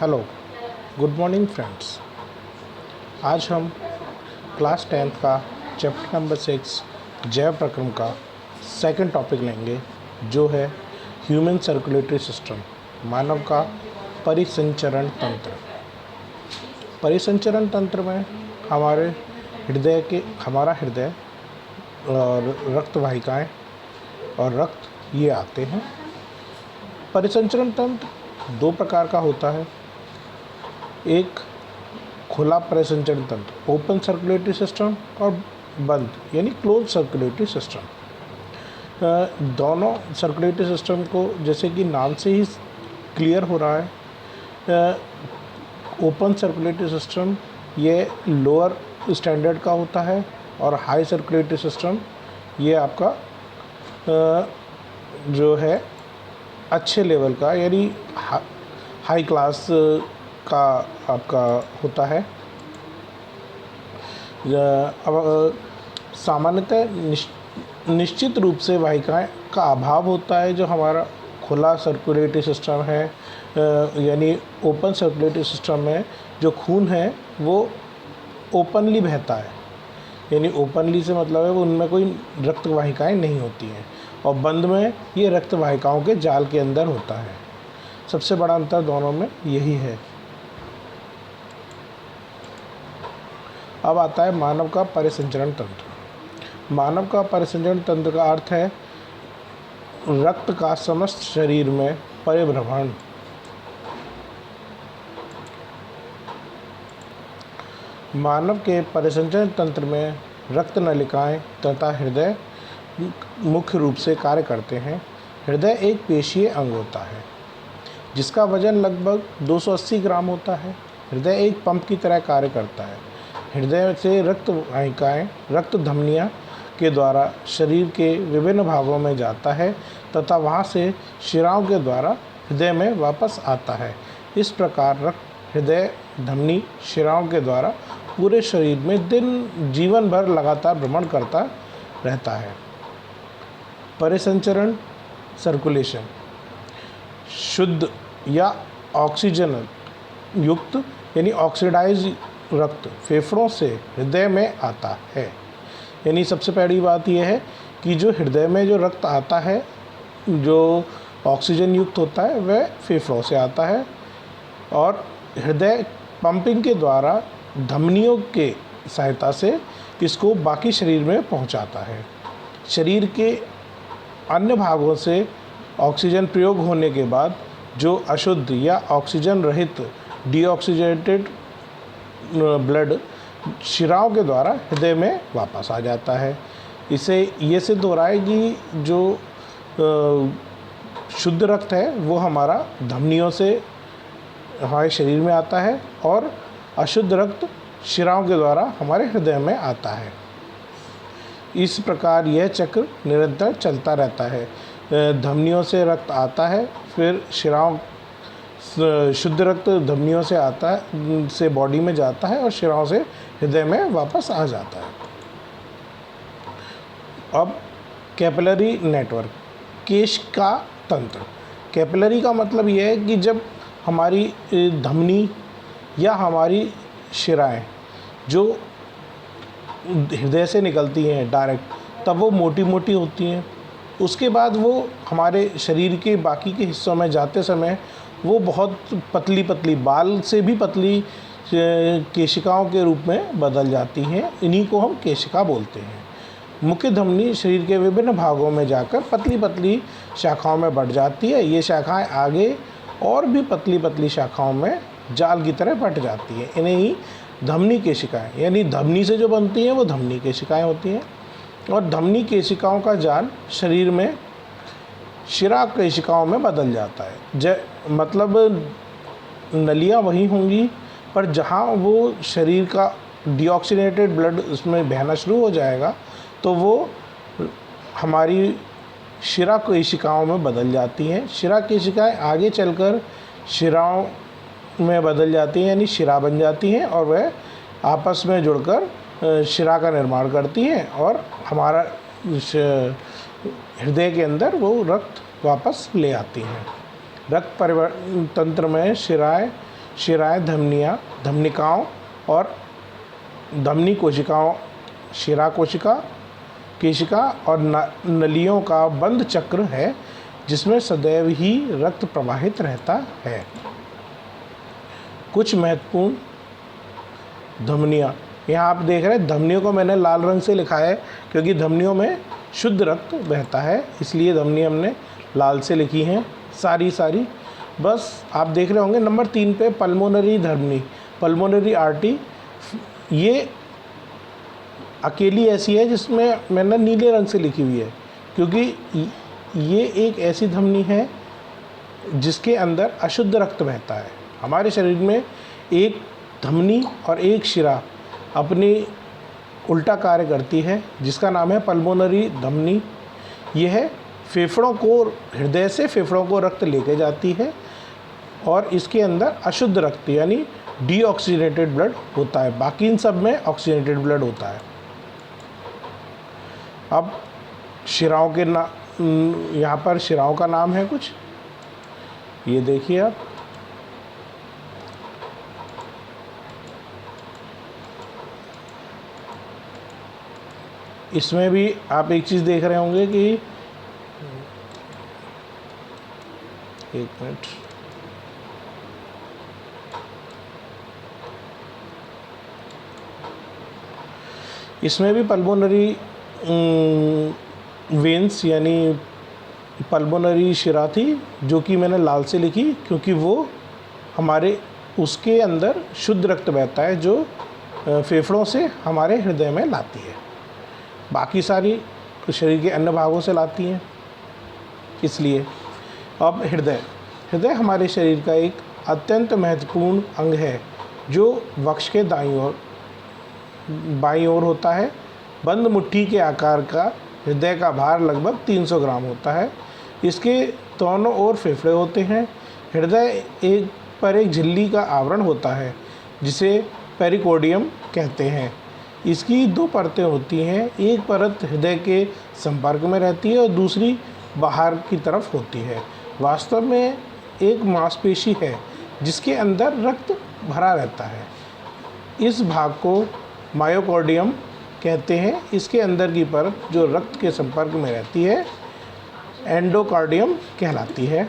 Hello, good morning friends. आज हम class 10th का चैप्टर नंबर 6 जैव प्रक्रम का सेकंड टॉपिक लेंगे, जो है ह्यूमन सर्कुलेटरी सिस्टम, मानव का परिसंचरण तंत्र। परिसंचरण तंत्र में हमारा हृदय और रक्त वाहिकाएँ और रक्त ये आते हैं। परिसंचरण तंत्र दो प्रकार का होता है। एक खुला परिसंचरण तंत्र, ओपन सर्कुलेटरी सिस्टम, और बंद यानी क्लोज सर्कुलेटरी सिस्टम। दोनों सर्कुलेटरी सिस्टम को, जैसे कि नाम से ही क्लियर हो रहा है, ओपन सर्कुलेटरी सिस्टम ये लोअर स्टैंडर्ड का होता है और हाई सर्कुलेटरी सिस्टम ये आपका जो है अच्छे लेवल का यानी हाई क्लास का आपका होता है। अब सामान्यतः निश्चित रूप से वाहिकाएं का अभाव होता है। जो हमारा खुला सर्कुलेटरी सिस्टम है यानी ओपन सर्कुलेटरी सिस्टम में जो खून है वो ओपनली बहता है, यानी ओपनली से मतलब है वो उनमें कोई रक्त वाहिकाएँ नहीं होती हैं, और बंद में ये रक्त वाहिकाओं के जाल के अंदर होता है। सबसे बड़ा अंतर दोनों में यही है। अब आता है मानव का परिसंचरण तंत्र। मानव का परिसंचरण तंत्र का अर्थ है रक्त का समस्त शरीर में परिभ्रमण। मानव के परिसंचरण तंत्र में रक्त नलिकाएं तथा हृदय मुख्य रूप से कार्य करते हैं। हृदय एक पेशीय अंग होता है जिसका वजन लगभग 280 ग्राम होता है। हृदय एक पंप की तरह कार्य करता है। हृदय से रक्त वाहिकाएँ रक्त धमनियों के द्वारा शरीर के विभिन्न भागों में जाता है तथा वहाँ से शिराओं के द्वारा हृदय में वापस आता है। इस प्रकार हृदय धमनी शिराओं के द्वारा पूरे शरीर में जीवन भर लगातार भ्रमण करता रहता है। परिसंचरण सर्कुलेशन शुद्ध या ऑक्सीजन युक्त यानी ऑक्सीडाइज रक्त फेफड़ों से हृदय में आता है। यानी सबसे पहली बात यह है कि जो हृदय में जो रक्त आता है जो ऑक्सीजन युक्त होता है वह फेफड़ों से आता है, और हृदय पंपिंग के द्वारा धमनियों के सहायता से इसको बाकी शरीर में पहुंचाता है। शरीर के अन्य भागों से ऑक्सीजन प्रयोग होने के बाद जो अशुद्ध या ऑक्सीजन रहित डीऑक्सीजनेटेड ब्लड शिराओं के द्वारा हृदय में वापस आ जाता है। इससे ये सिद्ध हो रहा है कि जो शुद्ध रक्त है वो हमारा धमनियों से हमारे शरीर में आता है और अशुद्ध रक्त शिराओं के द्वारा हमारे हृदय में आता है। इस प्रकार यह चक्र निरंतर चलता रहता है। धमनियों से रक्त आता है, फिर शिराओं शुद्ध रक्त धमनियों से आता है से बॉडी में जाता है और शिराओं से हृदय में वापस आ जाता है। अब कैपिलरी नेटवर्क, केशिका तंत्र। कैपिलरी का मतलब यह है कि जब हमारी धमनी या हमारी शिराएं जो हृदय से निकलती हैं डायरेक्ट, तब वो मोटी मोटी होती हैं। उसके बाद वो हमारे शरीर के बाकी के हिस्सों में जाते समय वो बहुत पतली पतली, बाल से भी पतली केशिकाओं के रूप में बदल जाती हैं। इन्हीं को हम केशिका बोलते हैं। मुख्य धमनी शरीर के विभिन्न भागों में जाकर पतली पतली शाखाओं में बढ़ जाती है। ये शाखाएं आगे और भी पतली पतली शाखाओं में जाल की तरह बट जाती हैं। इन्हें ही धमनी केशिकाएं यानी धमनी से जो बनती हैं वो धमनी केशिकाएं होती हैं। और धमनी केशिकाओं का जाल शरीर में शिरा केशिकाओं में बदल जाता है। मतलब नलियाँ वही होंगी, पर जहाँ वो शरीर का डीऑक्सीनेटेड ब्लड उसमें बहना शुरू हो जाएगा तो वो हमारी शिरा केशिकाओं में बदल जाती हैं। शिरा केशिकाएं आगे चलकर शिराओं में बदल जाती हैं यानी शिरा बन जाती हैं, और वह आपस में जुड़कर शिरा का निर्माण करती हैं और हमारा हृदय के अंदर वो रक्त वापस ले आती हैं। रक्त परिवहन तंत्र में शिराएं शिराएँ, धमनियाँ, धमनिकाओं और धमनी कोशिकाओं, शिरा कोशिका, केशिका और नलियों का बंद चक्र है जिसमें सदैव ही रक्त प्रवाहित रहता है। कुछ महत्वपूर्ण धमनियाँ, यहाँ आप देख रहे हैं धमनियों को मैंने लाल रंग से लिखा है क्योंकि धमनियों में शुद्ध रक्त बहता है, इसलिए धमनियाँ हमने लाल से लिखी हैं सारी। बस आप देख रहे होंगे नंबर 3 पे पल्मोनरी धमनी, पल्मोनरी आर्टरी, ये अकेली ऐसी है जिसमें मैंने नीले रंग से लिखी हुई है क्योंकि ये एक ऐसी धमनी है जिसके अंदर अशुद्ध रक्त बहता है। हमारे शरीर में एक धमनी और एक शिरा अपनी उल्टा कार्य करती है जिसका नाम है पल्मोनरी धमनी। यह फेफड़ों को, हृदय से फेफड़ों को रक्त लेके जाती है और इसके अंदर अशुद्ध रक्त यानी डीऑक्सीजनेटेड ब्लड होता है, बाकी इन सब में ऑक्सीजनेटेड ब्लड होता है। अब शिराओं के यहाँ पर शिराओं का नाम है कुछ, ये देखिए आप, इसमें भी आप एक चीज़ देख रहे होंगे कि एक मिनट, इसमें भी पल्मोनरी वेन्स यानी पल्मोनरी शिरा थी जो कि मैंने लाल से लिखी क्योंकि वो हमारे उसके अंदर शुद्ध रक्त बहता है जो फेफड़ों से हमारे हृदय में लाती है, बाकी सारी शरीर के अन्य भागों से लाती हैं। इसलिए अब हृदय हमारे शरीर का एक अत्यंत महत्वपूर्ण अंग है जो वक्ष के बाईं ओर होता है। बंद मुट्ठी के आकार का हृदय का भार लगभग 300 ग्राम होता है। इसके दोनों ओर फेफड़े होते हैं। हृदय एक झिल्ली का आवरण होता है जिसे पेरिकोर्डियम कहते हैं। इसकी 2 परतें होती हैं, एक परत हृदय के संपर्क में रहती है और दूसरी बाहर की तरफ होती है। वास्तव में एक मांसपेशी है जिसके अंदर रक्त भरा रहता है। इस भाग को मायोकार्डियम कहते हैं। इसके अंदर की परत जो रक्त के संपर्क में रहती है एंडोकार्डियम कहलाती है।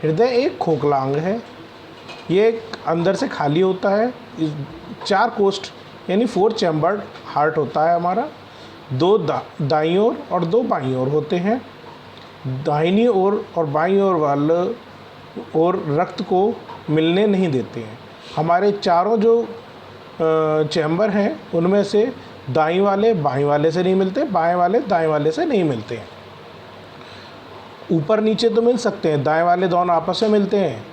हृदय एक खोखला अंग है, ये अंदर से खाली होता है। 4 कोष्ठ यानी 4 चैम्बर्ड हार्ट होता है हमारा। 2 दाईं ओर और 2 बाईं ओर होते हैं। दाहिनी ओर और बाईं ओर वाले और रक्त को मिलने नहीं देते हैं। हमारे चारों जो चैम्बर हैं उनमें से दाईं वाले बाईं वाले से नहीं मिलते, बाएं वाले दाएं वाले से नहीं मिलते हैं। ऊपर नीचे तो मिल सकते हैं, दाएं वाले दोनों आपस में मिलते हैं,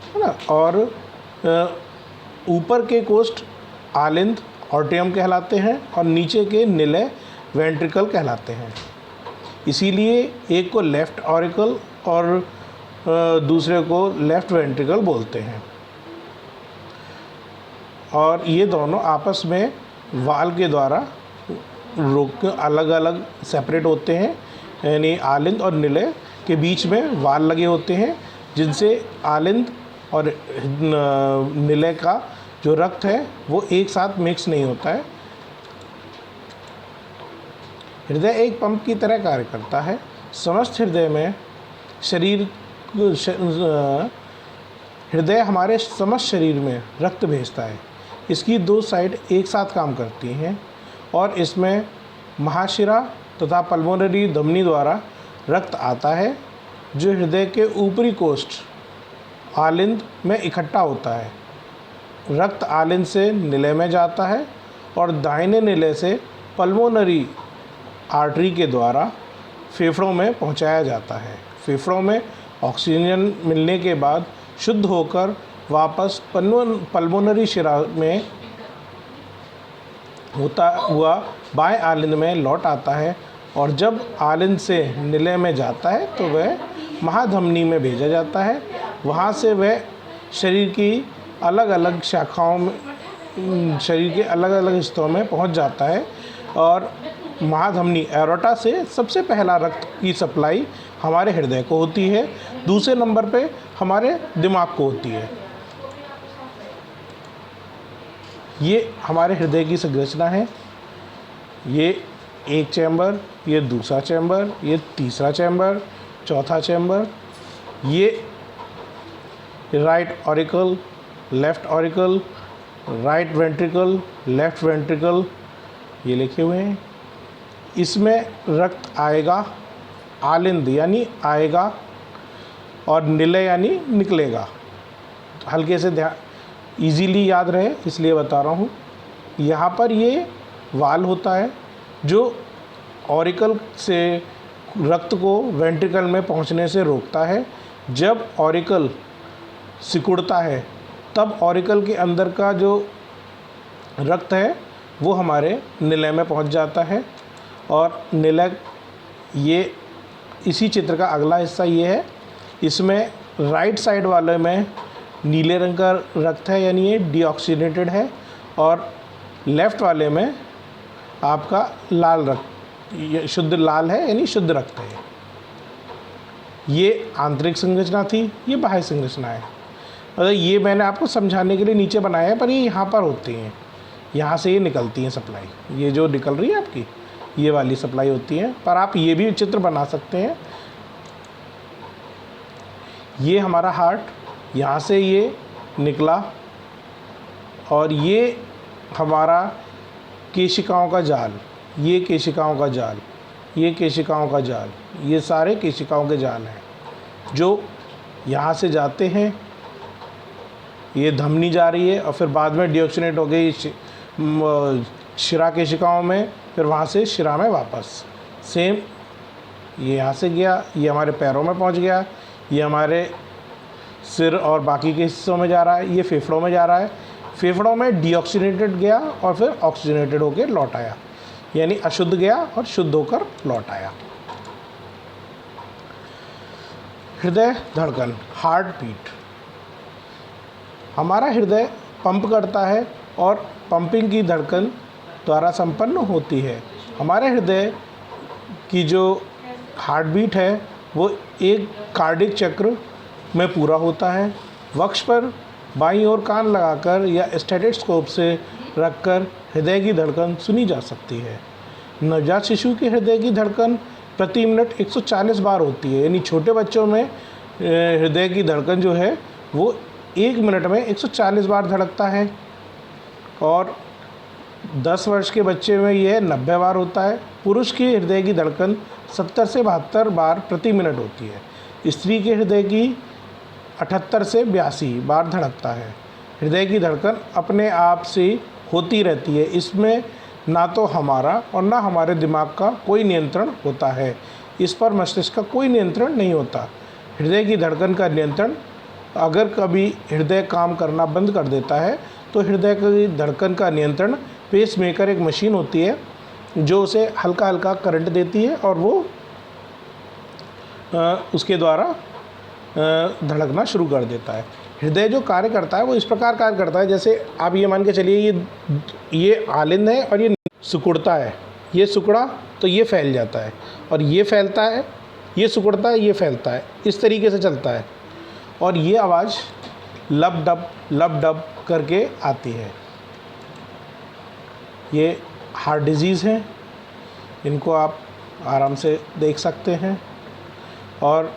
है ना। और ऊपर के कोष्ठ आलिंद ऑर्टियम कहलाते हैं और नीचे के निलय वेंट्रिकल कहलाते हैं। इसीलिए एक को लेफ़्ट ऑरिकल और दूसरे को लेफ़्ट वेंट्रिकल बोलते हैं। और ये दोनों आपस में वाल के द्वारा रोक अलग अलग सेपरेट होते हैं, यानी आलिंद और निलय के बीच में वाल लगे होते हैं जिनसे आलिंद और निलय का जो रक्त है वो एक साथ मिक्स नहीं होता है। हृदय एक पंप की तरह कार्य करता है। समस्त हृदय हमारे समस्त शरीर में रक्त भेजता है। इसकी 2 साइड एक साथ काम करती हैं और इसमें महाशिरा तथा पल्मोनरी धमनी द्वारा रक्त आता है जो हृदय के ऊपरी कोष्ठ आलिंद में इकट्ठा होता है। रक्त आलिंद से निलय में जाता है और दाहिने निलय से पल्मोनरी आर्टरी के द्वारा फेफड़ों में पहुंचाया जाता है। फेफड़ों में ऑक्सीजन मिलने के बाद शुद्ध होकर वापस पल्मोनरी शिरा में होता हुआ बाएं आलिंद में लौट आता है और जब आलिंद से निलय में जाता है तो वह महाधमनी में भेजा जाता है। वहाँ से वह शरीर की अलग अलग शाखाओं में, शरीर के अलग अलग हिस्सों में पहुँच जाता है और महाधमनी एरोटा से सबसे पहला रक्त की सप्लाई हमारे हृदय को होती है, दूसरे नंबर पे हमारे दिमाग को होती है। ये हमारे हृदय की संरचना है। ये एक चैम्बर, ये दूसरा चैम्बर, ये तीसरा चैम्बर, चौथा चैम्बर, ये right auricle, left auricle, right ventricle, left ventricle, ये लिखे हुए हैं। इसमें रक्त आएगा, आलिंद यानी आएगा, और निलय यानी निकलेगा। हल्के से ध्यान, इजीली याद रहे इसलिए बता रहा हूँ। यहाँ पर ये वाल होता है जो ऑरिकल से रक्त को वेंट्रिकल में पहुँचने से रोकता है। जब ऑरिकल सिकुड़ता है तब ऑरिकल के अंदर का जो रक्त है वो हमारे निलय में पहुँच जाता है। और निलय, ये इसी चित्र का अगला हिस्सा ये है। इसमें राइट साइड वाले में नीले रंग का रक्त है यानी ये डीऑक्सीनेटेड है, और लेफ़्ट वाले में आपका लाल रक्त, ये शुद्ध लाल है यानी शुद्ध रक्त है। ये आंतरिक संरचना थी, ये बाह्य संरचना है। मतलब ये मैंने आपको समझाने के लिए नीचे बनाया है, पर ये यहाँ पर होती हैं, यहाँ से ये निकलती हैं सप्लाई। ये जो निकल रही है आपकी, ये वाली सप्लाई होती है। पर आप ये भी चित्र बना सकते हैं। ये हमारा हार्ट, यहाँ से ये निकला, और ये हमारा केशिकाओं का जाल, ये केशिकाओं का जाल, ये केशिकाओं का जाल, ये सारे केशिकाओं के जाल हैं जो यहाँ से जाते हैं। ये धमनी जा रही है और फिर बाद में डिऑक्सीनेट हो गई शिरा केशिकाओं में, फिर वहाँ से शिरा में वापस। सेम ये यहाँ से गया, ये हमारे पैरों में पहुँच गया, ये हमारे सिर और बाकी के हिस्सों में जा रहा है, ये फेफड़ों में जा रहा है। फेफड़ों में डीऑक्सीनेटेड गया और फिर ऑक्सीजनेटेड होकर लौट आया, यानी अशुद्ध गया और शुद्ध होकर लौट आया। हृदय धड़कन, हार्ट बीट। हमारा हृदय पंप करता है और पंपिंग की धड़कन द्वारा संपन्न होती है। हमारे हृदय की जो हार्ट बीट है वो एक कार्डिक चक्र में पूरा होता है। वक्ष पर बाईं ओर कान लगाकर या स्टेथोस्कोप से रखकर हृदय की धड़कन सुनी जा सकती है। नवजात शिशु के हृदय की धड़कन प्रति मिनट 140 बार होती है, यानी छोटे बच्चों में हृदय की धड़कन जो है वो 1 मिनट में 140 बार धड़कता है, और 10 वर्ष के बच्चे में यह 90 बार होता है। पुरुष की हृदय की धड़कन 70 से 72 बार प्रति मिनट होती है। स्त्री के हृदय की 78 से 82 बार धड़कता है। हृदय की धड़कन अपने आप से होती रहती है, इसमें ना तो हमारा और ना हमारे दिमाग का कोई नियंत्रण होता है। इस पर मस्तिष्क का कोई नियंत्रण नहीं होता। हृदय की धड़कन का नियंत्रण, अगर कभी हृदय काम करना बंद कर देता है तो हृदय की धड़कन का नियंत्रण पेसमेकर, एक मशीन होती है जो उसे हल्का हल्का करंट देती है और वो उसके द्वारा धड़कना शुरू कर देता है। हृदय जो कार्य करता है वो इस प्रकार कार्य करता है, जैसे आप ये मान के चलिए ये आलिंद है और ये सिकुड़ता है, ये सिकुड़ा तो ये फैल जाता है, और ये फैलता है, ये सिकुड़ता है, ये फैलता है, इस तरीके से चलता है, और ये आवाज़ लब डब करके आती है। ये हार्ट डिजीज़ हैं, इनको आप आराम से देख सकते हैं। और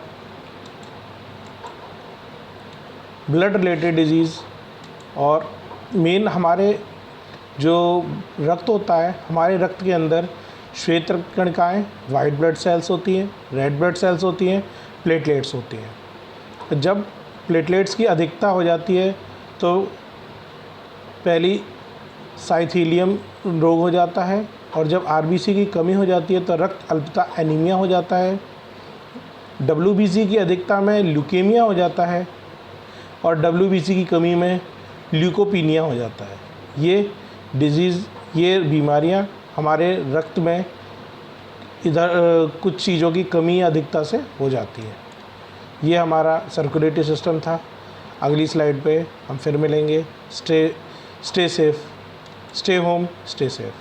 ब्लड रिलेटेड डिजीज़, और मेन हमारे जो रक्त होता है, हमारे रक्त के अंदर श्वेत कणिकाएँ, वाइट ब्लड सेल्स होती हैं, रेड ब्लड सेल्स होती हैं, प्लेटलेट्स होती हैं। जब प्लेटलेट्स की अधिकता हो जाती है तो पहली साइथीलियम रोग हो जाता है, और जब आरबीसी की कमी हो जाती है तो रक्त अल्पता एनीमिया हो जाता है। डब्ल्यूबीसी की अधिकता में ल्यूकेमिया हो जाता है, और डब्ल्यूबीसी की कमी में ल्यूकोपीनिया हो जाता है। ये डिजीज़, ये बीमारियां हमारे रक्त में इधर कुछ चीज़ों की कमी या अधिकता से हो जाती है। ये हमारा सर्कुलेटरी सिस्टम था। अगली स्लाइड पे हम फिर मिलेंगे। Stay safe, stay home, stay safe.